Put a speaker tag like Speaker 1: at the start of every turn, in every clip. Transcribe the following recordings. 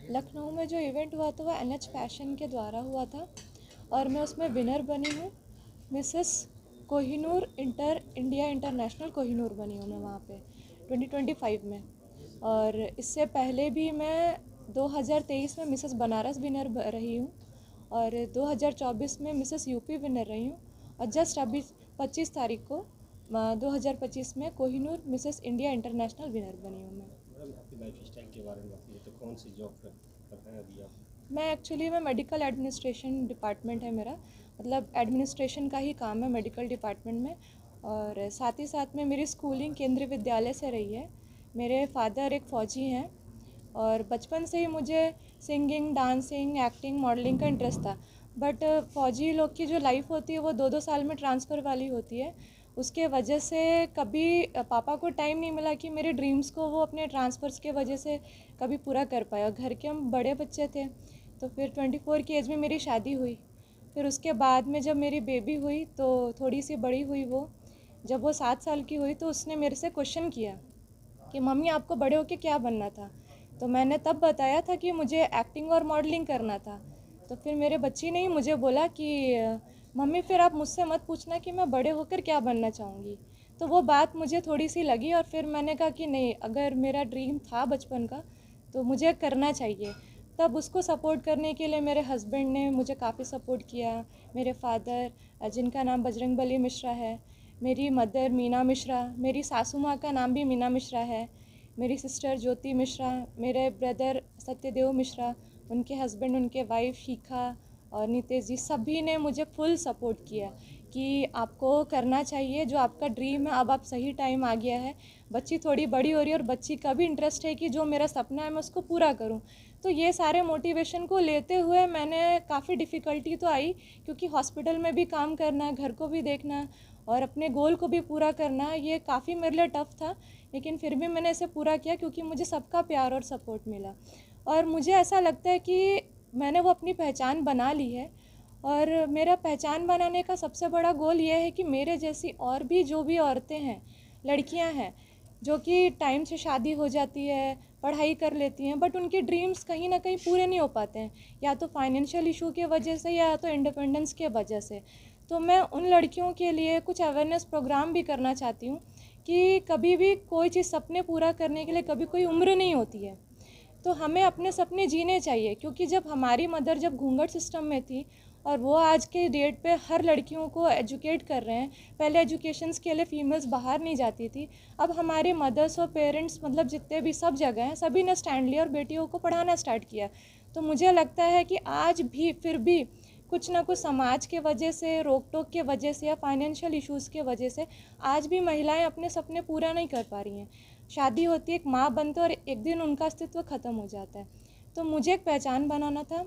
Speaker 1: लखनऊ में जो इवेंट हुआ था वो NH फैशन के द्वारा हुआ था और मैं उसमें विनर बनी हूँ। Mrs Kohinoor India international Kohinoor बनी हूँ मैं वहाँ पे 2025 में। और इससे पहले भी मैं 2023 में मिसेस बनारस विनर रही हूँ और 2024 में मिसेस यूपी विनर रही हूँ और जस्ट अभी 25 तारीख को 2025 में Kohinoor Mrs India international winner बनी हूँ मैं।
Speaker 2: मैडम, आपकी लाइफ स्टाइल के बारे में बताइए, तो कौन सी जॉब कर रहे हैं अभी आप?
Speaker 1: मैं मेडिकल एडमिनिस्ट्रेशन डिपार्टमेंट है मेरा, मतलब एडमिनिस्ट्रेशन का ही काम है मेडिकल डिपार्टमेंट में। और साथ ही साथ में मेरी स्कूलिंग केंद्रीय विद्यालय से रही है। मेरे फादर एक फ़ौजी हैं और बचपन से ही मुझे सिंगिंग, डांसिंग, एक्टिंग, मॉडलिंग का इंटरेस्ट था। बट फ़ौजी लोग की जो लाइफ होती है वो 2-2 साल में ट्रांसफ़र वाली होती है। उसके वजह से कभी पापा को टाइम नहीं मिला कि मेरे ड्रीम्स को वो अपने ट्रांसफ़र्स के वजह से कभी पूरा कर पाया। घर के हम बड़े बच्चे थे, तो फिर 24 की एज में मेरी शादी हुई। फिर उसके बाद में जब मेरी बेबी हुई तो थोड़ी सी बड़ी हुई वो, जब वो 7 साल की हुई तो उसने मेरे से क्वेश्चन किया कि मम्मी आपको बड़े होके क्या बनना था। तो मैंने तब बताया था कि मुझे एक्टिंग और मॉडलिंग करना था। तो फिर मेरे बच्ची ने ही मुझे बोला कि मम्मी फिर आप मुझसे मत पूछना कि मैं बड़े होकर क्या बनना चाहूँगी। तो वो बात मुझे थोड़ी सी लगी और फिर मैंने कहा कि नहीं, अगर मेरा ड्रीम था बचपन का तो मुझे करना चाहिए। तब उसको सपोर्ट करने के लिए मेरे हस्बैंड ने मुझे काफ़ी सपोर्ट किया। मेरे फादर जिनका नाम बजरंगबली मिश्रा है, मेरी मदर मीना मिश्रा, मेरी सासू माँ का नाम भी मीना मिश्रा है, मेरी सिस्टर ज्योति मिश्रा, मेरे ब्रदर सत्यदेव मिश्रा, उनके हस्बैंड, उनके वाइफ शिखा और नितेश जी, सभी ने मुझे फुल सपोर्ट किया कि आपको करना चाहिए जो आपका ड्रीम है। अब आप सही टाइम आ गया है, बच्ची थोड़ी बड़ी हो रही है और बच्ची का भी इंटरेस्ट है कि जो मेरा सपना है मैं उसको पूरा करूं। तो ये सारे मोटिवेशन को लेते हुए मैंने काफ़ी डिफ़िकल्टी तो आई, क्योंकि हॉस्पिटल में भी काम करना, घर को भी देखना और अपने गोल को भी पूरा करना, ये काफ़ी मेरे लिए टफ़ था। लेकिन फिर भी मैंने इसे पूरा किया क्योंकि मुझे सबका प्यार और सपोर्ट मिला। और मुझे ऐसा लगता है कि मैंने वो अपनी पहचान बना ली है। और मेरा पहचान बनाने का सबसे बड़ा गोल ये है कि मेरे जैसी और भी जो भी औरतें हैं, लड़कियां हैं, जो कि टाइम से शादी हो जाती है, पढ़ाई कर लेती हैं, बट उनके ड्रीम्स कहीं ना कहीं पूरे नहीं हो पाते हैं, या तो फाइनेंशियल इशू के वजह से या तो इंडिपेंडेंस के वजह से। तो मैं उन लड़कियों के लिए कुछ अवेयरनेस प्रोग्राम भी करना चाहती हूँ कि कभी भी कोई चीज़ सपने पूरा करने के लिए कभी कोई उम्र नहीं होती है। तो हमें अपने सपने जीने चाहिए, क्योंकि जब हमारी मदर जब घूंघट सिस्टम में थी और वो आज के डेट पे हर लड़कियों को एजुकेट कर रहे हैं, पहले एजुकेशंस के लिए फीमेल्स बाहर नहीं जाती थी, अब हमारे मदर्स और पेरेंट्स, मतलब जितने भी सब जगह हैं, सभी ने स्टैंड लिया और बेटियों को पढ़ाना स्टार्ट किया। तो मुझे लगता है कि आज भी फिर भी कुछ ना कुछ समाज के वजह से, रोक टोक के वजह से या फाइनेंशियल इश्यूज़ के वजह से आज भी महिलाएं अपने सपने पूरा नहीं कर पा रही हैं। शादी होती है, एक माँ बनते और एक दिन उनका अस्तित्व ख़त्म हो जाता है। तो मुझे एक पहचान बनाना था,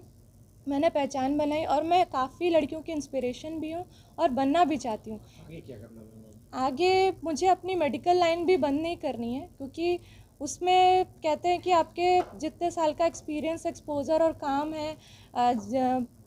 Speaker 1: मैंने पहचान बनाई और मैं काफ़ी लड़कियों की इंस्पिरेशन भी हूँ और बनना भी चाहती हूँ।
Speaker 2: आगे क्या करना है?
Speaker 1: आगे मुझे अपनी मेडिकल लाइन भी बंद नहीं करनी है, क्योंकि उसमें कहते हैं कि आपके जितने साल का एक्सपीरियंस, एक्सपोज़र और काम है,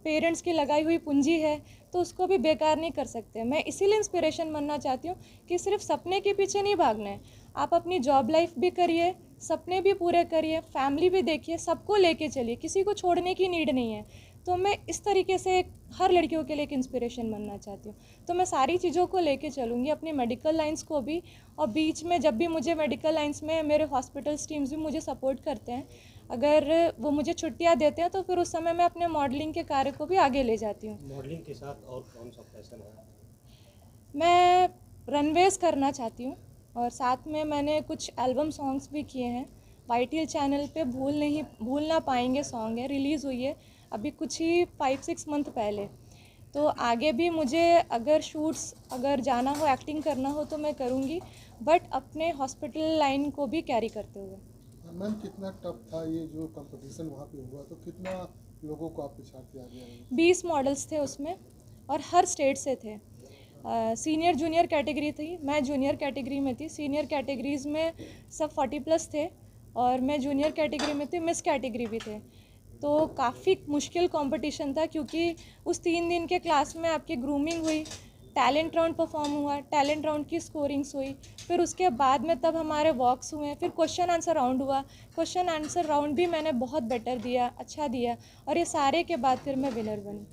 Speaker 1: पेरेंट्स की लगाई हुई पूंजी है, तो उसको भी बेकार नहीं कर सकते। मैं इसीलिए इंस्पिरेशन बनना चाहती हूँ कि सिर्फ सपने के पीछे नहीं भागना है, आप अपनी जॉब लाइफ भी करिए, सपने भी पूरे करिए, फैमिली भी देखिए, सबको लेके चलिए, किसी को छोड़ने की नीड नहीं है। तो मैं इस तरीके से हर लड़कियों के लिए एक इंस्पिरेशन बनना चाहती हूँ। तो मैं सारी चीज़ों को लेके चलूँगी, अपनी मेडिकल लाइंस को भी, और बीच में जब भी मुझे मेडिकल लाइंस में मेरे हॉस्पिटल टीम्स भी मुझे सपोर्ट करते हैं, अगर वो मुझे छुट्टियाँ देते हैं तो फिर उस समय मैं अपने मॉडलिंग के कार्य को भी आगे ले जाती हूँ।
Speaker 2: मॉडलिंग के साथ और कौन सा पैशन है?
Speaker 1: मैं रनवेज करना चाहती हूँ और साथ में मैंने कुछ एल्बम सॉन्ग्स भी किए हैं। YTL चैनल पे भूल ना पाएंगे सॉन्ग है, रिलीज़ हुई है अभी कुछ ही 5-6 मंथ पहले। तो आगे भी मुझे अगर शूट्स, अगर जाना हो, एक्टिंग करना हो तो मैं करूँगी, बट अपने हॉस्पिटल लाइन को भी कैरी करते हुए।
Speaker 3: मैम, कितना टफ था ये जो कंपटीशन वहाँ पे हुआ, तो कितना लोगों को आप पिछाड़ते आ गया?
Speaker 1: 20 मॉडल्स थे उसमें और हर स्टेट से थे। सीनियर जूनियर कैटेगरी थी, मैं जूनियर कैटेगरी में थी। सीनियर कैटेगरीज़ में सब 40+ थे और मैं जूनियर कैटेगरी में थी, मिस कैटेगरी भी थे। तो काफ़ी मुश्किल कंपटीशन था, क्योंकि उस 3 दिन के क्लास में आपकी ग्रूमिंग हुई, टैलेंट राउंड परफॉर्म हुआ, टैलेंट राउंड की स्कोरिंग्स हुई, फिर उसके बाद में तब हमारे वॉक्स हुए, फिर क्वेश्चन आंसर राउंड हुआ। क्वेश्चन आंसर राउंड भी मैंने बहुत बेटर दिया, अच्छा दिया, और ये सारे के बाद फिर मैं विनर बनी।